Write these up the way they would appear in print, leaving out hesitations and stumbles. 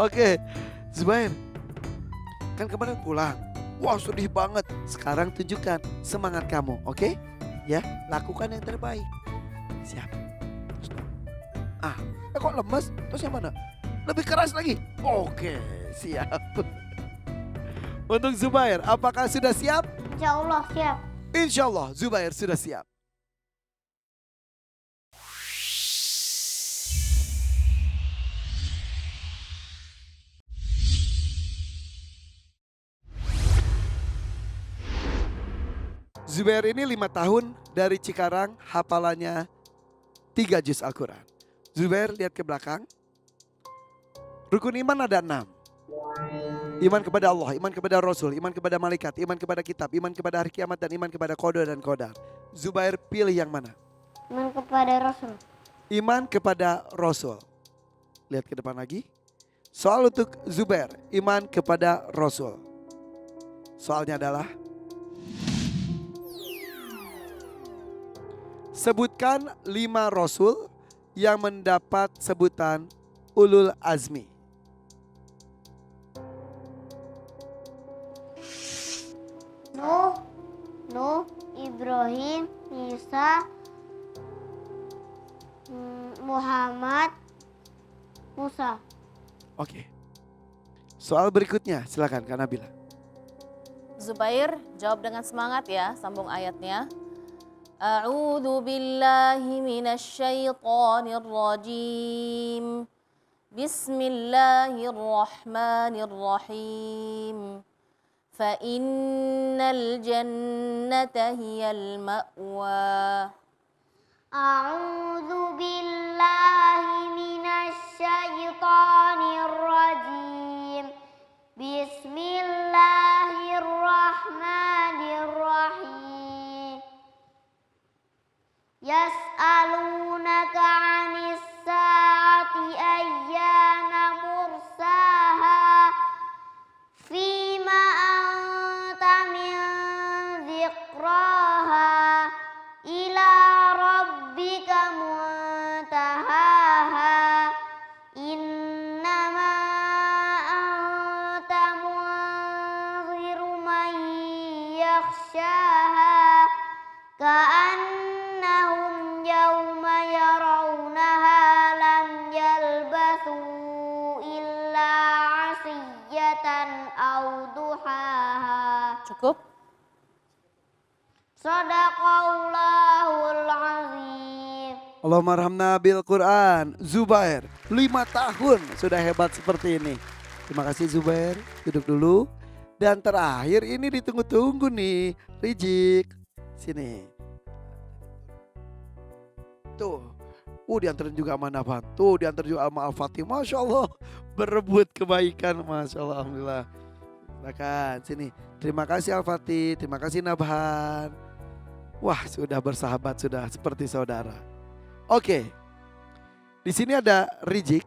Oke, Zubair, kan kemarin pulang. Wah, sedih banget. Sekarang tunjukkan semangat kamu, oke? Ya, lakukan yang terbaik. Siap. Ah, kok lemes? Terus yang mana? Lebih keras lagi. Oke, siap. Untuk Zubair, apakah sudah siap? Insya Allah siap. Insya Allah, Zubair sudah siap. Zubair ini 5 tahun dari Cikarang, hafalannya 3 juz Al-Quran. Zubair lihat ke belakang. Rukun iman ada 6. Iman kepada Allah, iman kepada Rasul, iman kepada malaikat, iman kepada kitab, iman kepada hari kiamat, dan iman kepada qada dan qadar. Zubair pilih yang mana? Iman kepada Rasul. Iman kepada Rasul. Lihat ke depan lagi. Soal untuk Zubair, iman kepada Rasul. Soalnya adalah, sebutkan 5 Rasul yang mendapat sebutan Ulul Azmi. Nuh, Ibrahim, Isa, Muhammad, Musa. Oke. Soal berikutnya, silakan Kak Nabila. Zubair, jawab dengan semangat ya, sambung ayatnya. A'udzu billahi minasyaitonir rajim. Bismillahirrahmanirrahim. Fa innal jannata hiyal ma'wa. A'udzu billahi minasyaitonir rajim. Bismillahirrahmanirrahim. Yas'alunaka 'anis sa'ati ayyana mursaha. Fima anta min dzikraha. Ila rabbika muntahaha. Innama anta munziru man yakhshaha. Ka'annahum yawma yarawnaha lam yalbathu illa 'ashiyatan aw duhaha. Cukup? Shadaqallahul azim. Allahumma arhamna bil Quran. Zubair, 5 tahun sudah hebat seperti ini. Terima kasih Zubair, duduk dulu. Dan terakhir ini ditunggu-tunggu nih, Rijik. Sini. Tuh, diantarin juga sama Nafan. Tuh, diantar juga sama Al-Fatih. Masya Allah, berebut kebaikan. Masya Allah, Alhamdulillah. Silakan, sini. Terima kasih Al-Fatih, terima kasih Nabhan. Wah, sudah bersahabat, sudah seperti saudara. Oke, di sini ada Rijik.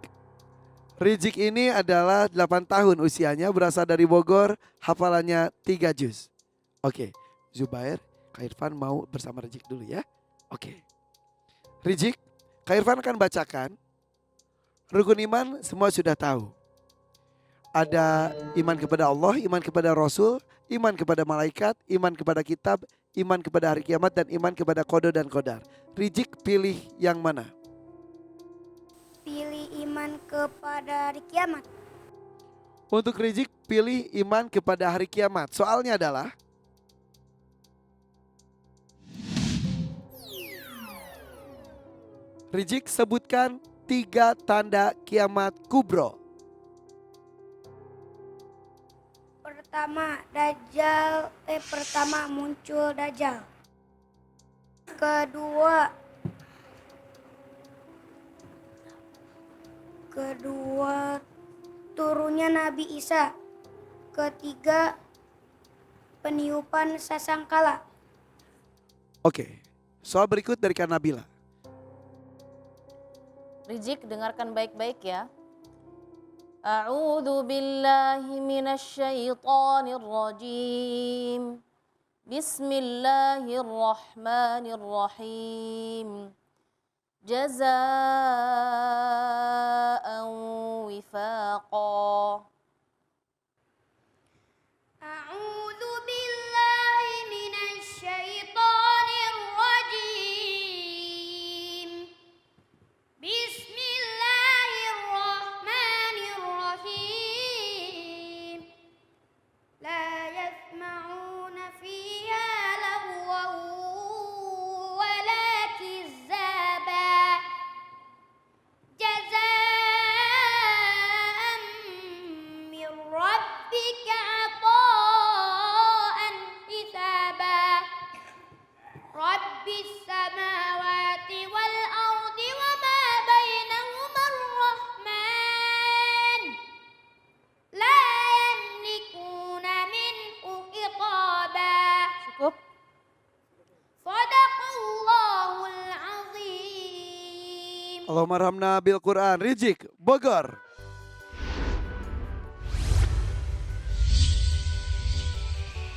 Rijik ini adalah 8 tahun usianya, berasal dari Bogor, hafalannya 3 juz. Oke, Zubair, Kak Irfan mau bersama Rijik dulu ya. Oke. Rijik, Kak Irfan akan bacakan. Rukun iman semua sudah tahu. Ada iman kepada Allah, iman kepada Rasul, iman kepada malaikat, iman kepada kitab, iman kepada hari kiamat, dan iman kepada qada dan qadar. Rijik pilih yang mana? Pilih iman kepada hari kiamat. Untuk Rijik pilih iman kepada hari kiamat. Soalnya adalah, Rijik sebutkan 3 tanda kiamat kubro. Pertama muncul Dajjal. Kedua turunnya Nabi Isa. Ketiga peniupan sasangkala. Oke, soal berikut dari Kak Nabila. Rijik, dengarkan baik-baik ya. A'udzu billahi minasyaitonir rajim. Bismillahirrahmanirrahim. jazaan wifaqa. A'udzu billahi minasy syaithanir rajim. Bismillahirrahmanirrahim. La yasma'una fiha lagwan wala kizzaba. Jazaa'an min rabbika 'ataa'an hisaba. Rabbis samawati wal ardi wa ma bainahuma ar-rahman. La yamlikuna minhu khitaba. Cukup? Sadaqallahul azim. Allahumma rahmna bil Quran. Rizik, Bogor.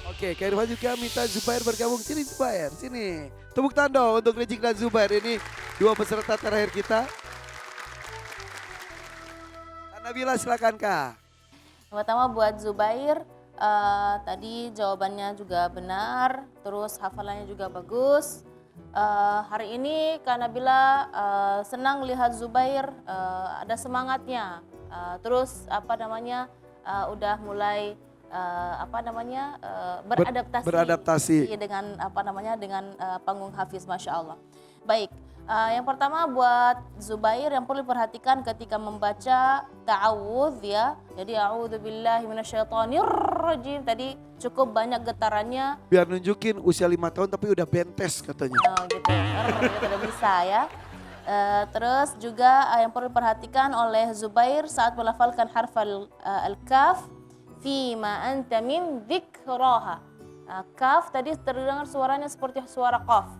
Oke, Kak Irfan juga minta Zubair bergabung. Sini Zubair, sini. Tepuk tangan untuk Rizik dan Zubair. Ini dua peserta terakhir kita. Kak Nabila silakan Kak. Yang pertama buat Zubair, tadi jawabannya juga benar, terus hafalannya juga bagus. Hari ini Kak Nabila senang lihat Zubair ada semangatnya, terus udah mulai beradaptasi dengan dengan panggung Hafiz, Masya Allah. Baik, yang pertama buat Zubair yang perlu diperhatikan ketika membaca ta'awudz ya. Jadi a'udzubillahi minasyaitonirrajim tadi cukup banyak getarannya. Biar nunjukin usia 5 tahun tapi udah bentes katanya. Oh gitu, udah bisa ya. Terus juga yang perlu diperhatikan oleh Zubair saat melafalkan harf al-kaf, fima anta min dzikraha. Kaf tadi terdengar suaranya seperti suara qaf.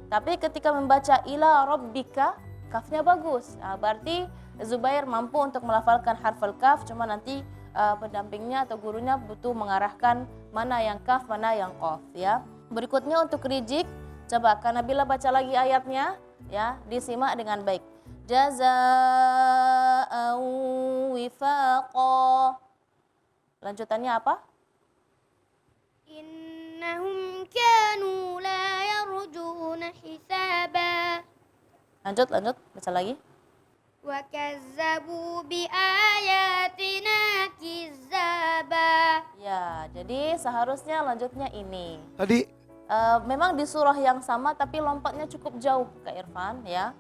Tapi ketika membaca ila rabbika, kafnya bagus. Berarti Zubair mampu untuk melafalkan harf al-kaf, cuma nanti pendampingnya atau gurunya butuh mengarahkan mana yang kaf, mana yang qaf ya. Berikutnya untuk Rizik, coba Kak Nabila baca lagi ayatnya ya, disimak dengan baik. Jazaa'an wifaqa. Lanjutannya apa? Innahum kanu la yarjuna hisaba. Lanjut, baca lagi. Wa kazzabu bi ayatina kizzaba. Ya, jadi seharusnya lanjutnya ini. Tadi Memang di surah yang sama tapi lompatnya cukup jauh Kak Irfan ya.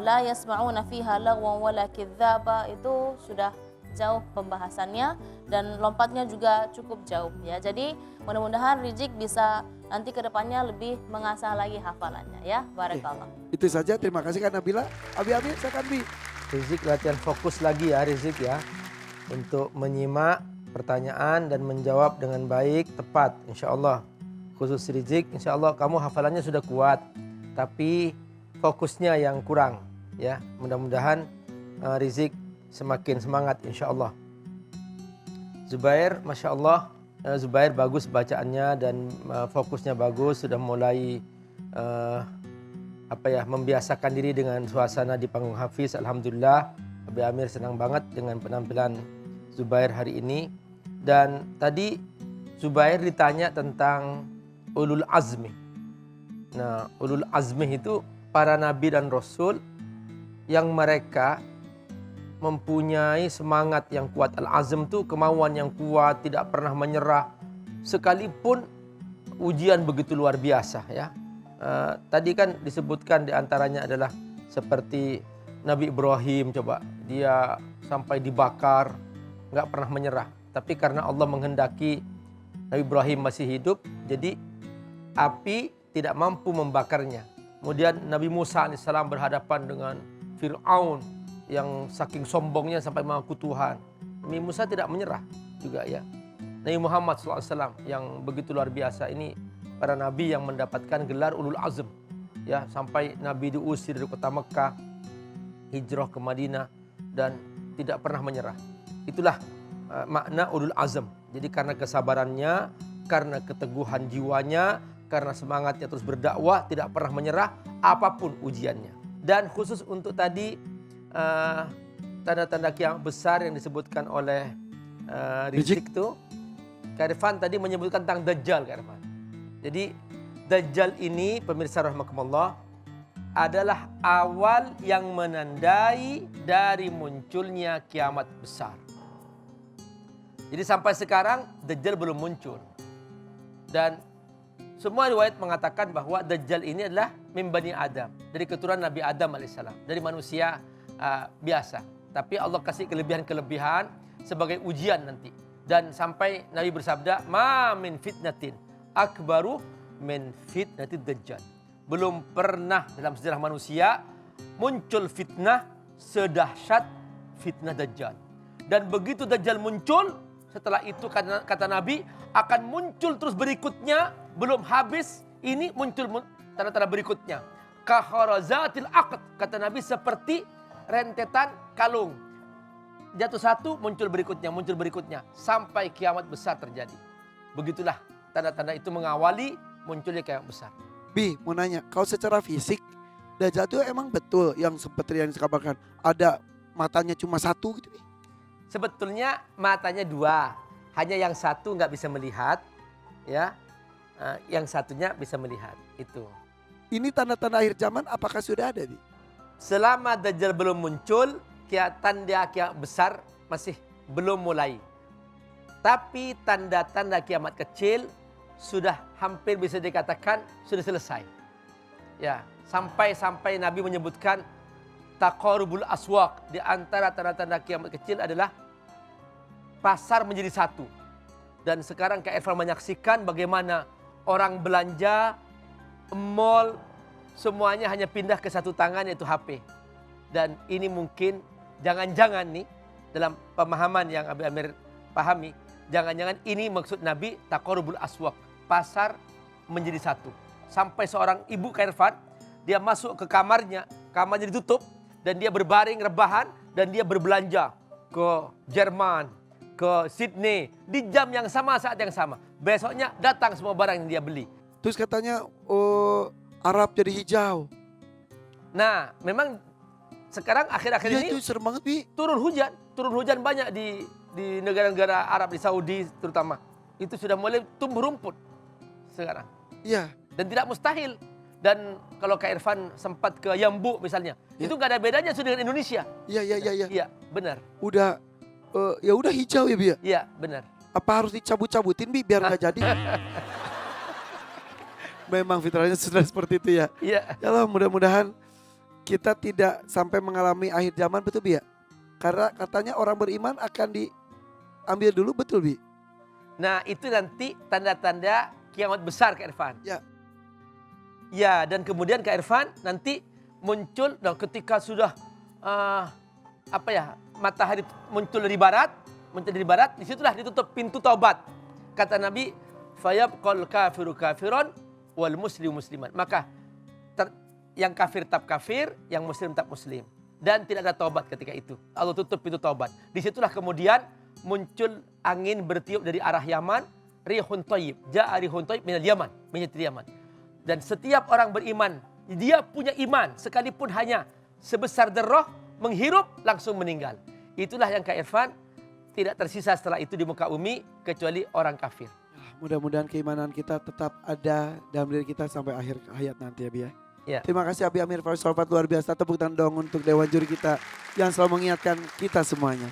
La yasma'una fiha lagwan wala kidzaba itu sudah jauh pembahasannya dan lompatnya juga cukup jauh ya. Jadi mudah-mudahan Rizik bisa nanti ke depannya lebih mengasah lagi hafalannya ya. Barakallah. itu saja, terima kasih Kak Nabila. Abi silakan Bi. Rizik latihan fokus lagi ya Rizik ya. Untuk menyimak pertanyaan dan menjawab dengan baik, tepat insya Allah. Khusus Rizik insya Allah kamu hafalannya sudah kuat. Tapi fokusnya yang kurang ya. Mudah-mudahan Rizik semakin semangat insya Allah. Zubair, Masya Allah, Zubair bagus bacaannya dan fokusnya bagus. Sudah mulai membiasakan diri dengan suasana di panggung Hafiz. Alhamdulillah, Abi Amir senang banget dengan penampilan Zubair hari ini. Dan tadi Zubair ditanya tentang ulul azmi. Nah, ulul azmi itu para nabi dan rasul yang mereka mempunyai semangat yang kuat. Al-azm itu kemauan yang kuat, tidak pernah menyerah sekalipun ujian begitu luar biasa ya. Tadi kan disebutkan diantaranya adalah seperti Nabi Ibrahim, coba dia sampai dibakar, nggak pernah menyerah. Tapi karena Allah menghendaki Nabi Ibrahim masih hidup, jadi api tidak mampu membakarnya. Kemudian Nabi Musa AS berhadapan dengan Fir'aun yang saking sombongnya sampai mengaku Tuhan. Nabi Musa tidak menyerah juga ya. Nabi Muhammad SAW yang begitu luar biasa, ini para nabi yang mendapatkan gelar ulul azm ya, sampai Nabi diusir dari kota Mekah, hijrah ke Madinah dan tidak pernah menyerah. Itulah makna ulul azm. Jadi karena kesabarannya, karena keteguhan jiwanya, karena semangatnya terus berdakwah, tidak pernah menyerah apapun ujiannya. Dan khusus untuk tadi tanda-tanda kiamat besar yang disebutkan oleh Rizik itu, Kak Irfan tadi menyebutkan tentang Dajjal, Kak Irfan. Jadi Dajjal ini pemirsa rahimakumullah adalah awal yang menandai dari munculnya kiamat besar. Jadi sampai sekarang Dajjal belum muncul. Dan semua riwayat mengatakan bahwa Dajjal ini adalah min Bani Adam, dari keturunan Nabi Adam alaihissalam, dari manusia biasa. Tapi Allah kasih kelebihan-kelebihan sebagai ujian nanti. Dan sampai Nabi bersabda, ma min fitnatin akbaru min fitnatid Dajjal. Belum pernah dalam sejarah manusia muncul fitnah sedahsyat fitnah Dajjal. Dan begitu Dajjal muncul, setelah itu kata Nabi akan muncul terus berikutnya, belum habis ini muncul tanda-tanda berikutnya. Kaharazatil aqd, kata Nabi, seperti rentetan kalung. Jatuh satu, muncul berikutnya sampai kiamat besar terjadi. Begitulah tanda-tanda itu mengawali munculnya kiamat besar. Bi, mau nanya, kalau secara fisik Dajjal itu emang betul yang seperti yang dikabarkan ada matanya cuma satu gitu, Bi? Sebetulnya matanya dua, hanya yang satu nggak bisa melihat, ya, yang satunya bisa melihat. Itu. Ini tanda-tanda akhir zaman apakah sudah ada, Bi? Selama Dajjal belum muncul, tanda kiamat besar masih belum mulai. Tapi tanda-tanda kiamat kecil sudah hampir bisa dikatakan sudah selesai. Ya, sampai Nabi menyebutkan taqarubul aswaq, di antara tanda-tanda kiamat kecil adalah pasar menjadi satu. Dan sekarang Kak Irfan menyaksikan bagaimana orang belanja, mall, semuanya hanya pindah ke satu tangan, yaitu HP. Dan ini mungkin jangan-jangan nih dalam pemahaman yang Abi Amir pahami, jangan-jangan ini maksud Nabi taqarubul aswaq, pasar menjadi satu. Sampai seorang ibu Kak Irfan, dia masuk ke kamarnya ditutup, dan dia berbaring rebahan, dan dia berbelanja ke Jerman, ke Sydney, di jam yang sama, saat yang sama. Besoknya datang semua barang yang dia beli. Terus katanya Arab jadi hijau. Nah, memang sekarang akhir-akhir Ya ini itu serem banget, Bi. turun hujan banyak di negara-negara Arab, di Saudi terutama. Itu sudah mulai tumbuh rumput sekarang. Iya. Dan tidak mustahil. Dan kalau Kak Irfan sempat ke Yambu misalnya, Ya. itu nggak ada bedanya dengan Indonesia. Iya. Iya, benar. Udah ya udah hijau ya, Bi ya. Iya, benar. Apa harus dicabut-cabutin, Bi, biar nggak jadi? Memang fitrahnya sudah seperti itu ya. Iya. Ya Allah, mudah-mudahan kita tidak sampai mengalami akhir zaman, betul, Bi ya? Karena katanya orang beriman akan diambil dulu, betul, Bi? Nah, itu nanti tanda-tanda kiamat besar, Kak Irfan. Ya. Ya, dan kemudian Kak Irfan nanti muncul, dan ketika sudah matahari muncul dari barat, disitulah ditutup pintu taubat. Kata Nabi, fayabqal kafiru kafiron wal muslimu musliman. Maka yang kafir tetap kafir, yang muslim tetap muslim. Dan tidak ada taubat ketika itu. Allah tutup pintu taubat. Disitulah kemudian muncul angin bertiup dari arah Yaman, rihun thayyib. Ja'a rihun thayyib minal Yaman, menyetir Yaman. Dan setiap orang beriman, dia punya iman, sekalipun hanya sebesar derah, menghirup langsung meninggal. Itulah yang Kak Irfan tidak tersisa setelah itu di muka bumi kecuali orang kafir. Mudah-mudahan keimanan kita tetap ada dalam diri kita sampai akhir hayat nanti ya, Bi ya. Ya. Terima kasih Abi Amir Faris Solfat, luar biasa. Tepuk tangan dong untuk Dewan Juri kita yang selalu mengingatkan kita semuanya.